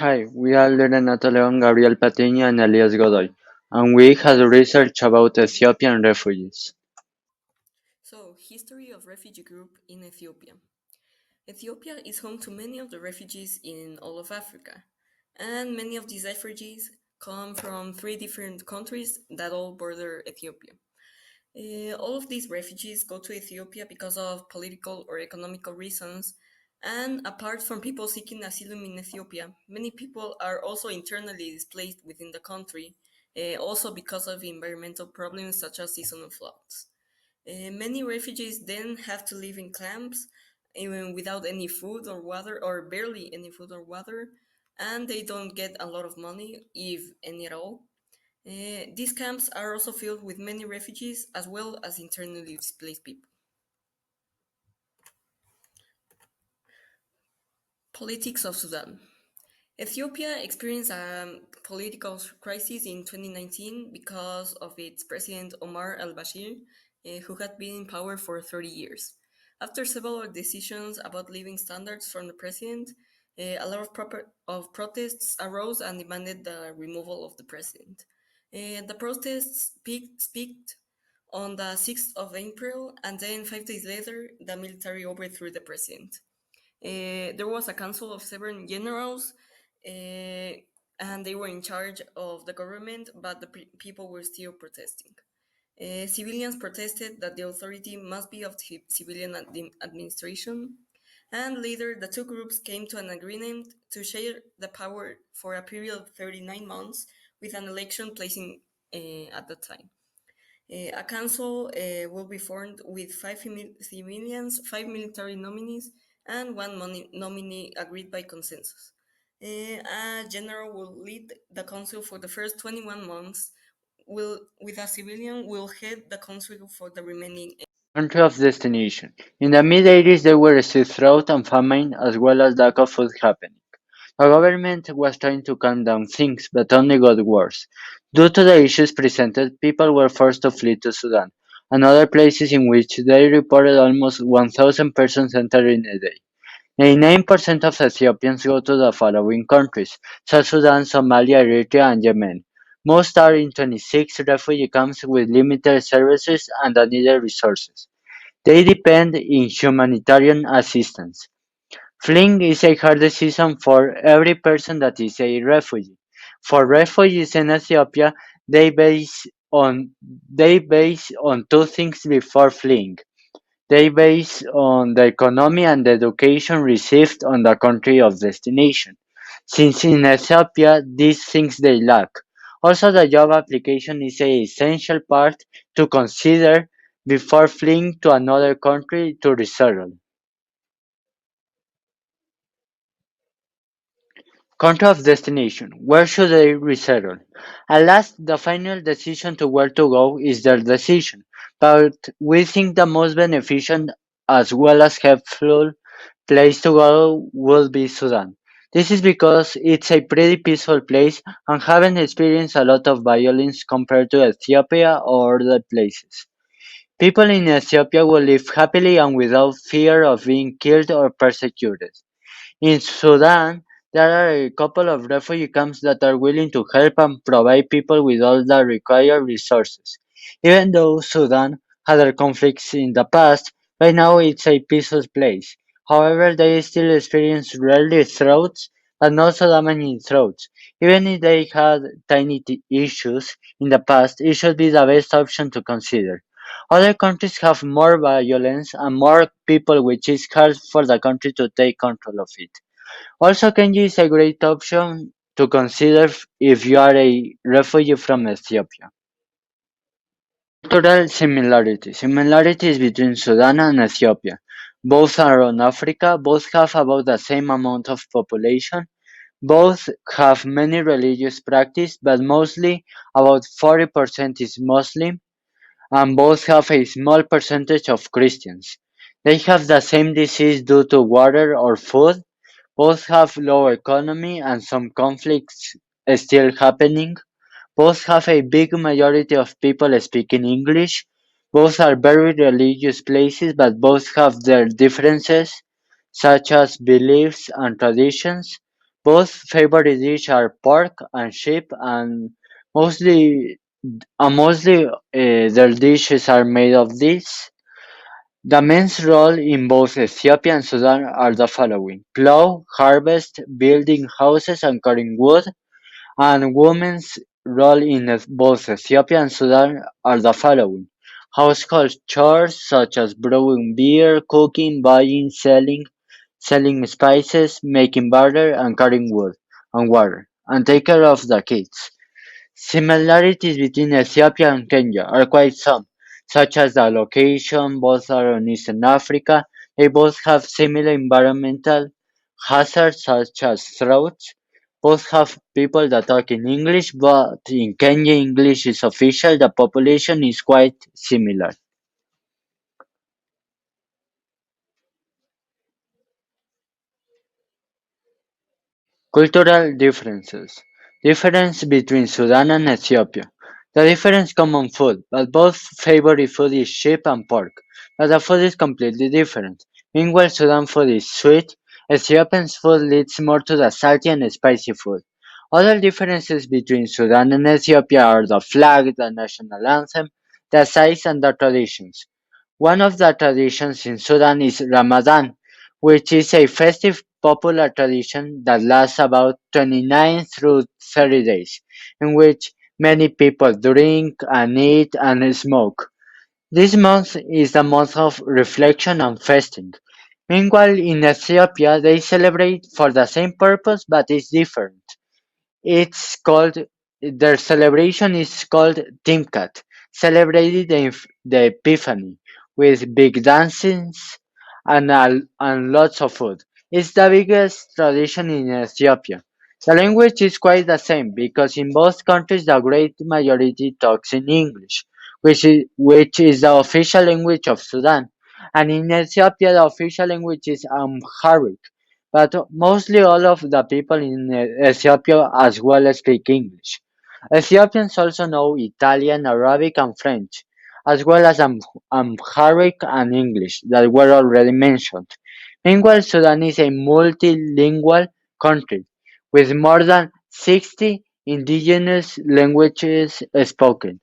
Hi, we are Renata León, Gabriel Patiño, and Elias Godoy, and we have research about Ethiopian refugees. So, history of refugee group in Ethiopia. Ethiopia is home to many of the refugees in all of Africa, and many of these refugees come from three different countries that all border Ethiopia. All of these refugees go to Ethiopia because of political or economical reasons, and apart from people seeking asylum in Ethiopia, many people are also internally displaced within the country, also because of environmental problems such as seasonal floods. Many refugees then have to live in camps, even without any food or water, or barely any food or water, and they don't get a lot of money, if any at all. These camps are also filled with many refugees as well as internally displaced people. Politics of Sudan. Ethiopia experienced a political crisis in 2019 because of its president Omar al-Bashir, who had been in power for 30 years. After several decisions about living standards from the president, a lot of protests arose and demanded the removal of the president. The protests peaked on the 6th of April, and then 5 days later, the military overthrew the president. There was a council of seven generals, uh, and they were in charge of the government, but the people were still protesting. Civilians protested that the authority must be of civilian administration, and later the two groups came to an agreement to share the power for a period of 39 months, with an election placing at the time. A council will be formed with five civilians, five military nominees, and one nominee agreed by consensus. A general will lead the council for the first 21 months, with a civilian will head the council for the remaining. Country of destination. In the mid-80s there were still drought and famine as well as lack of food happening. The government was trying to calm down things, but only got worse. Due to the issues presented, people were forced to flee to Sudan and other places in which they reported almost 1,000 persons entering a day. 99% of Ethiopians go to the following countries: South Sudan, Somalia, Eritrea, and Yemen. Most are in 26 refugee camps with limited services and unneeded resources. They depend on humanitarian assistance. Fleeing is a hard decision for every person that is a refugee. For refugees in Ethiopia, they base on they base on two things before fleeing. They base on the economy and the education received on the country of destination, since in Ethiopia these things they lack. Also the job application is a essential part to consider before fleeing to another country to resettle. Country of destination: where should they resettle? At last, the final decision to where to go is their decision, but we think the most beneficial as well as helpful place to go would be Sudan. This is because it's a pretty peaceful place and haven't experienced a lot of violence compared to Ethiopia or other places. People in Ethiopia will live happily and without fear of being killed or persecuted. In Sudan, there are a couple of refugee camps that are willing to help and provide people with all the required resources. Even though Sudan had their conflicts in the past, right now it's a peaceful place. However, they still experience rarely droughts, but not so damaging droughts. Even if they had tiny issues in the past, it should be the best option to consider. Other countries have more violence and more people, which is hard for the country to take control of it. Also, Kenya is a great option to consider if you are a refugee from Ethiopia. Cultural similarities. Similarities between Sudan and Ethiopia. Both are on Africa, both have about the same amount of population, both have many religious practice, but mostly about 40% is Muslim, and both have a small percentage of Christians. They have the same disease due to water or food. Both have low economy and some conflicts still happening. Both have a big majority of people speaking English. Both are very religious places, but both have their differences, such as beliefs and traditions. Both favorite dish are pork and sheep, and mostly their dishes are made of this. The men's role in both Ethiopia and Sudan are the following: plow, harvest, building houses and cutting wood, and women's role in both Ethiopia and Sudan are the following: household chores such as brewing beer, cooking, buying, selling spices, making butter, and cutting wood and water, and take care of the kids. Similarities between Ethiopia and Kenya are quite some, such as the location, both are in Eastern Africa, they both have similar environmental hazards such as droughts, both have people that talk in English, but in Kenya English is official, the population is quite similar. Cultural differences. Difference between Sudan and Ethiopia. The difference common food, but both favorite food is sheep and pork, but the food is completely different. Meanwhile, Sudan food is sweet, Ethiopian's food leads more to the salty and spicy food. Other differences between Sudan and Ethiopia are the flag, the national anthem, the size and the traditions. One of the traditions in Sudan is Ramadan, which is a festive popular tradition that lasts about 29 through 30 days, in which many people drink and eat and smoke. This month is the month of reflection and fasting. Meanwhile, in Ethiopia, they celebrate for the same purpose but it's different. It's called their celebration is called Timkat, celebrating the Epiphany with big dances and lots of food. It's the biggest tradition in Ethiopia. The language is quite the same because in both countries the great majority talks in English, which is the official language of Sudan. And in Ethiopia the official language is Amharic, but mostly all of the people in Ethiopia as well speak English. Ethiopians also know Italian, Arabic, and French, as well as Amharic and English that were already mentioned. Meanwhile, Sudan is a multilingual country with more than 60 indigenous languages spoken.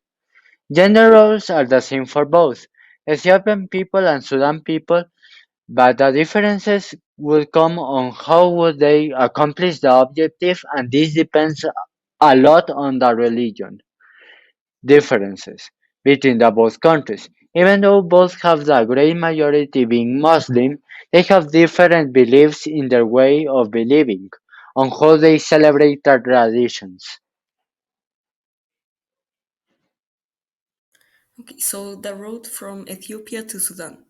Gender roles are the same for both Ethiopian people and Sudan people, but the differences would come on how would they accomplish the objective, and this depends a lot on the religion differences between the both countries. Even though both have the great majority being Muslim, they have different beliefs in their way of believing, on how they celebrate their traditions. Okay, so the road from Ethiopia to Sudan.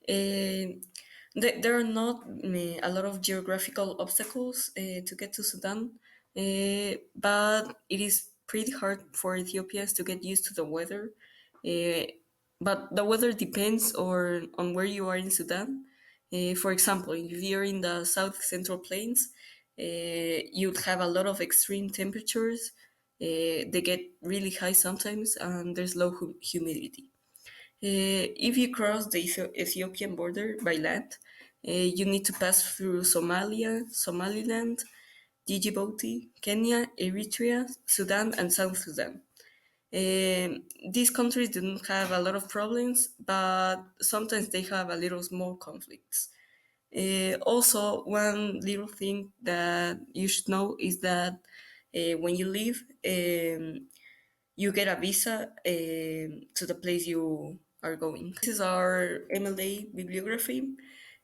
Uh, there are not a lot of geographical obstacles to get to Sudan, but it is pretty hard for Ethiopians to get used to the weather. Uh, but the weather depends on where you are in Sudan. For example, if you're in the south central plains, you'd have a lot of extreme temperatures. They get really high sometimes, and there's low humidity. If you cross the Ethiopian border by land, you need to pass through Somalia, Somaliland, Djibouti, Kenya, Eritrea, Sudan, and South Sudan. These countries do not have a lot of problems, but sometimes they have a little small conflicts. Also, one little thing that you should know is that when you leave, you get a visa to the place you are going. This is our MLA bibliography.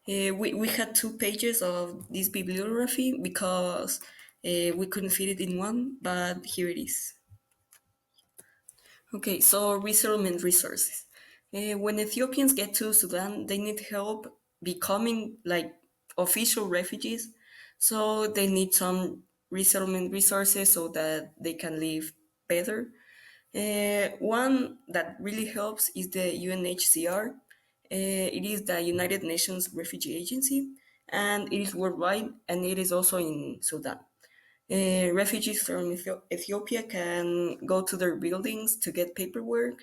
We had 2 pages of this bibliography because we couldn't fit it in one, but here it is. Okay, so resettlement resources. When Ethiopians get to Sudan, they need help becoming like official refugees. So they need some resettlement resources so that they can live better. One that really helps is the UNHCR. It is the United Nations Refugee Agency, and it is worldwide, and it is also in Sudan. Refugees from Ethiopia can go to their buildings to get paperwork,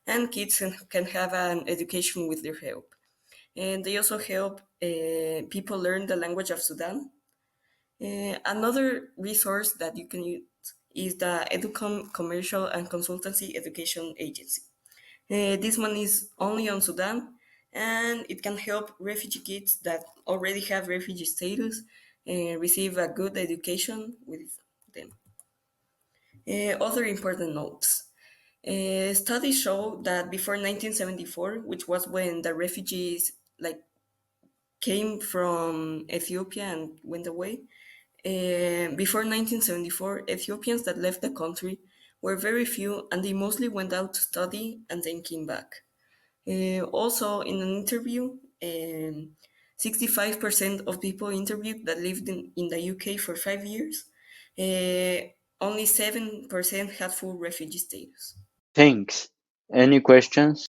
and kids can have an education with their help. And they also help people learn the language of Sudan. Another resource that you can use is the Educom Commercial and Consultancy Education Agency. This one is only on Sudan, and it can help refugee kids that already have refugee status receive a good education with them. Other important notes. Studies show that before 1974, which was when the refugees came from Ethiopia and went away, before 1974, Ethiopians that left the country were very few, and they mostly went out to study and then came back. Also, in an interview, 65% of people interviewed that lived in the UK for 5 years, uh, only 7% had full refugee status. Thanks. Any questions?